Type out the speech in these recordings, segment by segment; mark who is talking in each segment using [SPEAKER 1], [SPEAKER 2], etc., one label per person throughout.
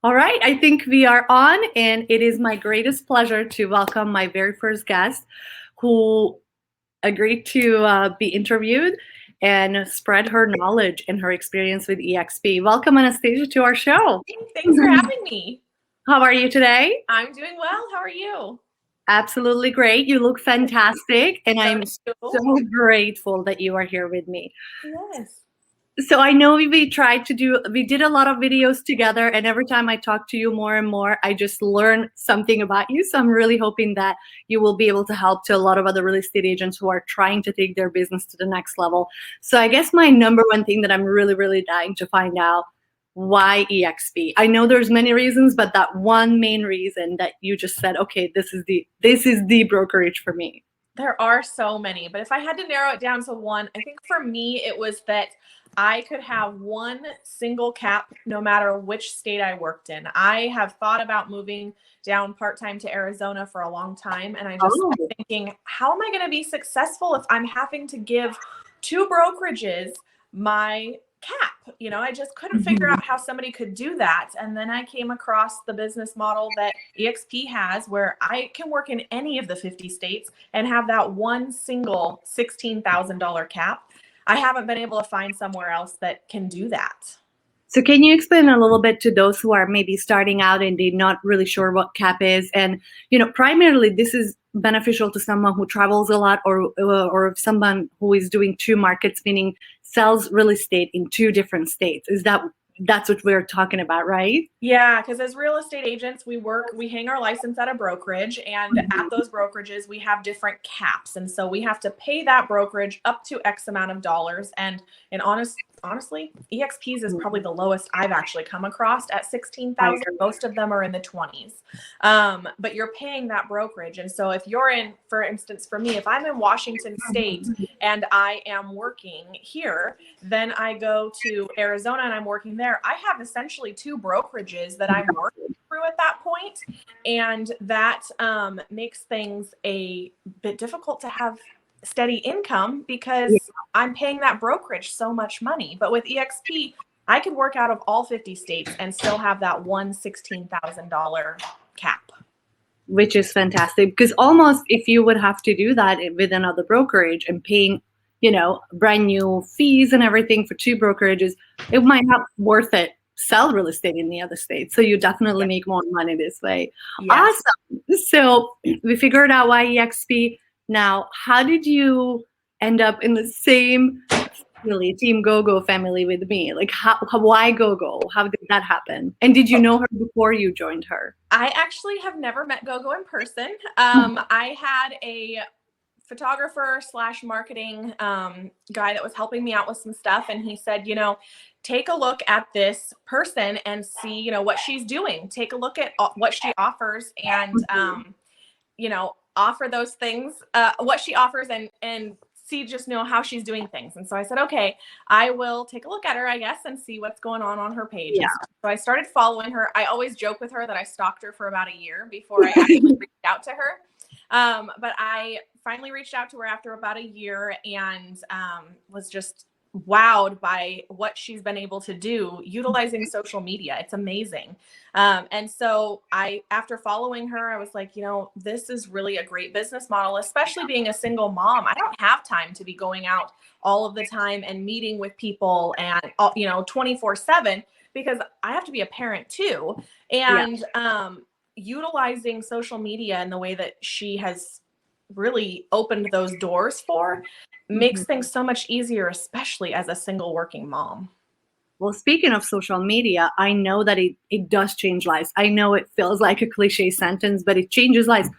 [SPEAKER 1] All right, I think we are on, and it is my greatest pleasure to welcome my very first guest who agreed to be interviewed and spread her knowledge and her experience with EXP. Welcome, Anastasia, to our show.
[SPEAKER 2] Thanks for having me.
[SPEAKER 1] How are you today?
[SPEAKER 2] I'm doing well. How are you?
[SPEAKER 1] Absolutely great. You look fantastic, and I'm
[SPEAKER 2] So
[SPEAKER 1] so grateful that you are here with me.
[SPEAKER 2] yes.
[SPEAKER 1] So I know we did a lot of videos together, and every time I talk to you more and more, I just learn something about you. So I'm really hoping that you will be able to help to a lot of other real estate agents who are trying to take their business to the next level. So I guess my number one thing that I'm really, really dying to find out, why EXP? I know there's many reasons, but that one main reason that you just said, okay, this is the brokerage for me.
[SPEAKER 2] There are so many, but if I had to narrow it down to one, I think for me it was that I could have one single cap no matter which state I worked in. I have thought about moving down part-time to Arizona for a long time, and I just kept thinking, how am I going to be successful if I'm having to give two brokerages my cap? You know, I just couldn't figure out how somebody could do that. And then I came across the business model that EXP has, where I can work in any of the 50 states and have that one single $16,000 cap. I haven't been able to find somewhere else that can do that.
[SPEAKER 1] So can you explain a little bit to those who are maybe starting out and they're not really sure what cap is? And, you know, primarily this is beneficial to someone who travels a lot, or someone who is doing two markets, meaning sells real estate in two different states. That's what we're talking about, right?
[SPEAKER 2] Yeah, because as real estate agents, we hang our license at a brokerage, and at those brokerages, we have different caps. And so we have to pay that brokerage up to X amount of dollars. And honestly, EXP's is probably the lowest I've actually come across at 16,000. Most of them are in the 20s. But you're paying that brokerage. And so if you're in, for instance, for me, if I'm in Washington State and I am working here, then I go to Arizona and I'm working there. I have essentially two brokerages that I'm working through at that point, and that makes things a bit difficult to have steady income because I'm paying that brokerage so much money. But with EXP, I could work out of all 50 states and still have that one $16,000 cap.
[SPEAKER 1] Which is fantastic, because almost if you would have to do that with another brokerage and paying, you know, brand new fees and everything for two brokerages, it might not worth it. Sell real estate in the other states. So you definitely make more money this way.
[SPEAKER 2] Yes.
[SPEAKER 1] Awesome. So we figured out why EXP. Now, how did you end up in the same family, Team GoGo family with me? Like, why GoGo? How did that happen? And did you know her before you joined her?
[SPEAKER 2] I actually have never met GoGo in person. I had a photographer / marketing guy that was helping me out with some stuff, and he said, you know, take a look at this person and see, you know, what she's doing. Take a look at what she offers, and you know, offer those things, what she offers, and see, just know how she's doing things. And so I said, okay, I will take a look at her, I guess, and see what's going on her page.
[SPEAKER 1] Yeah.
[SPEAKER 2] So I started following her. I always joke with her that I stalked her for about a year before I actually reached out to her. But I finally reached out to her after about a year, and was just wowed by what she's been able to do utilizing social media. It's amazing. And so after following her, I was like, you know, this is really a great business model, especially being a single mom. I don't have time to be going out all of the time and meeting with people and, you know, 24/7, because I have to be a parent too. And, utilizing social media in the way that she has really opened those doors for makes things so much easier, especially as a single working mom.
[SPEAKER 1] Well, speaking of social media, I know that it does change lives. I know it feels like a cliche sentence, but it changes lives.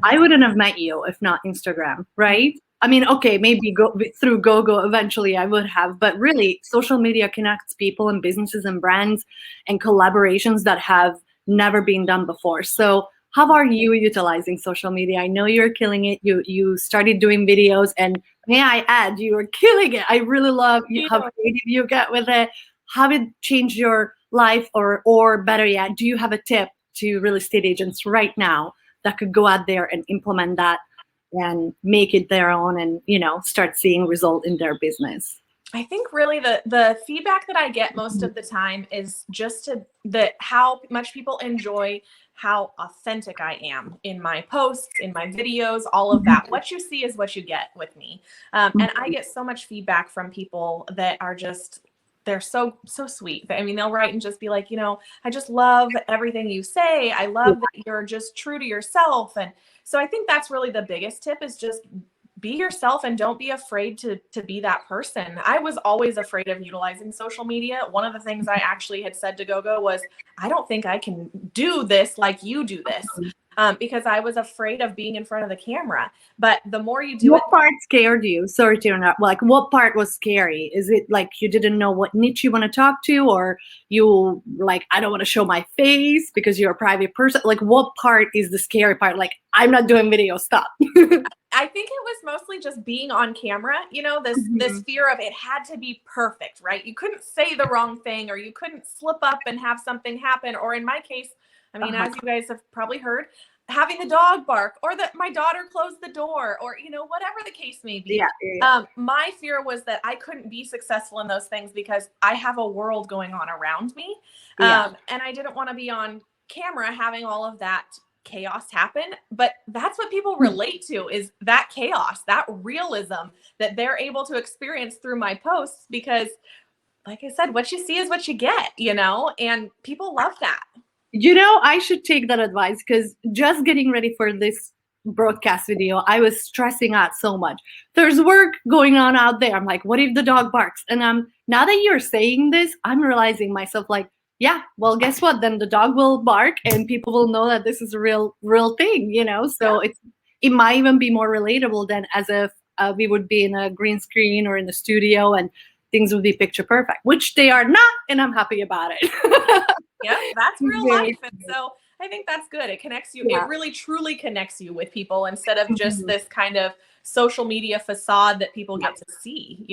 [SPEAKER 1] I wouldn't have met you if not Instagram, right? I mean, okay, maybe through GoGo eventually I would have, but really social media connects people and businesses and brands and collaborations that have never been done before. So how are you utilizing social media? I know you're killing it. You started doing videos, and may I add, you are killing it. I really love how creative you get with it. How it changed your life, or better yet, do you have a tip to real estate agents right now that could go out there and implement that and make it their own and, you know, start seeing result in their business?
[SPEAKER 2] I think really the feedback that I get most of the time is just how much people enjoy how authentic I am in my posts, in my videos, all of that. What you see is what you get with me. And I get so much feedback from people that are just, they're so sweet. I mean, they'll write and just be like, I just love everything you say. I love that you're just true to yourself. And so I think that's really the biggest tip, is just be yourself and don't be afraid to be that person. I was always afraid of utilizing social media. One of the things I actually had said to Gogo was, I don't think I can do this like you do this, because I was afraid of being in front of the camera. But the more you do
[SPEAKER 1] what part scared you? Sorry to interrupt. Like, what part was scary? Is it like you didn't know what niche you want to talk to, or you like, I don't want to show my face because you're a private person? Like, what part is the scary part? Like, I'm not doing video, stop.
[SPEAKER 2] I think it was mostly just being on camera, this fear of it had to be perfect, right? You couldn't say the wrong thing, or you couldn't slip up and have something happen. Or in my case, I mean, as you guys have probably heard, having the dog bark, or that my daughter closed the door, or, whatever the case may be. Yeah. My fear was that I couldn't be successful in those things because I have a world going on around me. And I didn't want to be on camera having all of that chaos happen. But that's what people relate to, is that chaos, that realism that they're able to experience through my posts, because like I said, what you see is what you get, and people love that.
[SPEAKER 1] I should take that advice, because just getting ready for this broadcast video, I was stressing out so much. There's work going on out there. I'm like, what if the dog barks? And now that you're saying this, I'm realizing myself like, yeah, well, guess what? Then the dog will bark and people will know that this is a real thing, So it might even be more relatable than as if we would be in a green screen or in the studio and things would be picture perfect, which they are not, and I'm happy about it.
[SPEAKER 2] Yeah, that's real life. And so I think that's good. It connects you. Yeah. It really truly connects you with people, instead of just this kind of social media facade that people get to see,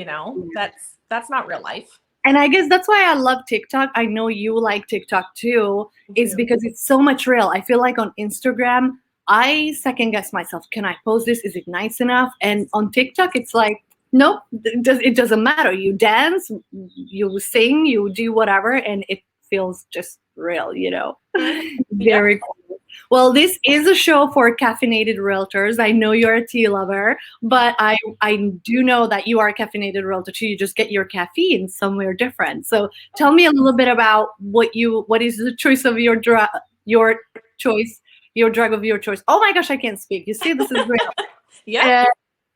[SPEAKER 2] that's not real life.
[SPEAKER 1] And I guess that's why I love TikTok. I know you like TikTok too, is because it's so much real. I feel like on Instagram, I second guess myself. Can I post this? Is it nice enough? And on TikTok, it's like, nope, it doesn't matter. You dance, you sing, you do whatever, and it feels just real, Very cool. Well, this is a show for caffeinated realtors. I know you're a tea lover, but I do know that you are a caffeinated realtor too. You just get your caffeine somewhere different. So tell me a little bit about what is the choice of your drug of your choice. Oh my gosh, I can't speak. You see, this is real.
[SPEAKER 2] Yeah.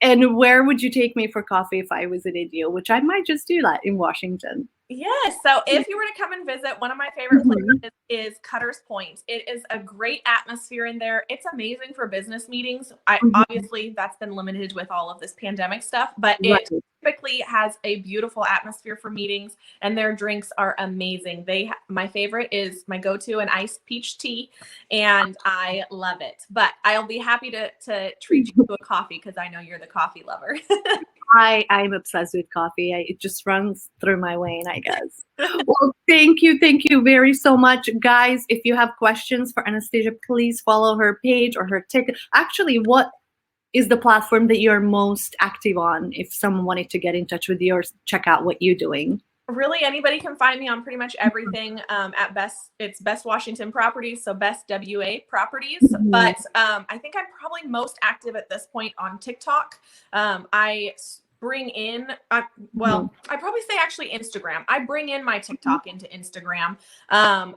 [SPEAKER 1] And where would you take me for coffee if I visited you? Which I might just do that in Washington.
[SPEAKER 2] Yes. So if you were to come and visit, one of my favorite places is Cutter's Point. It is a great atmosphere in there. It's amazing for business meetings. Obviously, that's been limited with all of this pandemic stuff, but it typically has a beautiful atmosphere for meetings, and their drinks are amazing. My favorite is my go-to, an iced peach tea, and I love it. But I'll be happy to treat you to a coffee, because I know you're the coffee lover.
[SPEAKER 1] I'm obsessed with coffee. It just runs through my vein, I guess. Well, thank you very so much, guys. If you have questions for Anastasia, please follow her page or her TikTok. Actually, what is the platform that you're most active on? If someone wanted to get in touch with you or check out what you're doing.
[SPEAKER 2] Really, anybody can find me on pretty much everything. At best, it's Best Washington Properties, so Best WA Properties. But I think I'm probably most active at this point on TikTok. I bring in, I probably say actually Instagram. I bring in my TikTok into Instagram,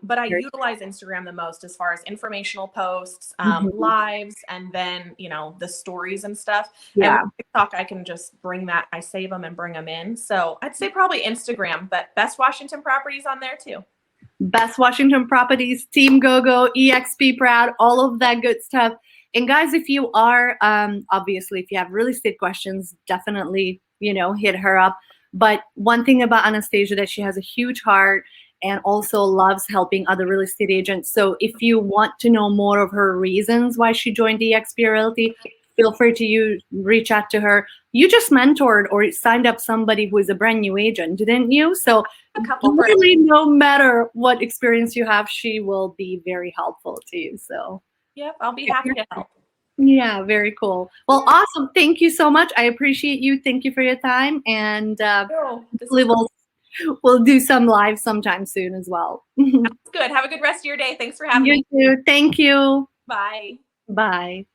[SPEAKER 2] but I utilize Instagram the most as far as informational posts, lives, and then, the stories and stuff. Yeah. And with TikTok, I can just bring that, I save them and bring them in. So I'd say probably Instagram, but Best Washington Properties on there too.
[SPEAKER 1] Best Washington Properties, Team GoGo, EXP Proud, all of that good stuff. And guys, if you are, obviously, if you have real estate questions, definitely, hit her up. But one thing about Anastasia, that she has a huge heart and also loves helping other real estate agents. So if you want to know more of her reasons why she joined EXP Realty, feel free to reach out to her. You just mentored or signed up somebody who is a brand new agent, didn't you? So really, no matter what experience you have, she will be very helpful to you. So
[SPEAKER 2] yep, I'll be happy to help.
[SPEAKER 1] Yeah, very cool. Well, awesome. Thank you so much. I appreciate you. Thank you for your time. And hopefully we'll do some live sometime soon as well.
[SPEAKER 2] Good. Have a good rest of your day. Thanks for having me.
[SPEAKER 1] You too. Thank you.
[SPEAKER 2] Bye.
[SPEAKER 1] Bye.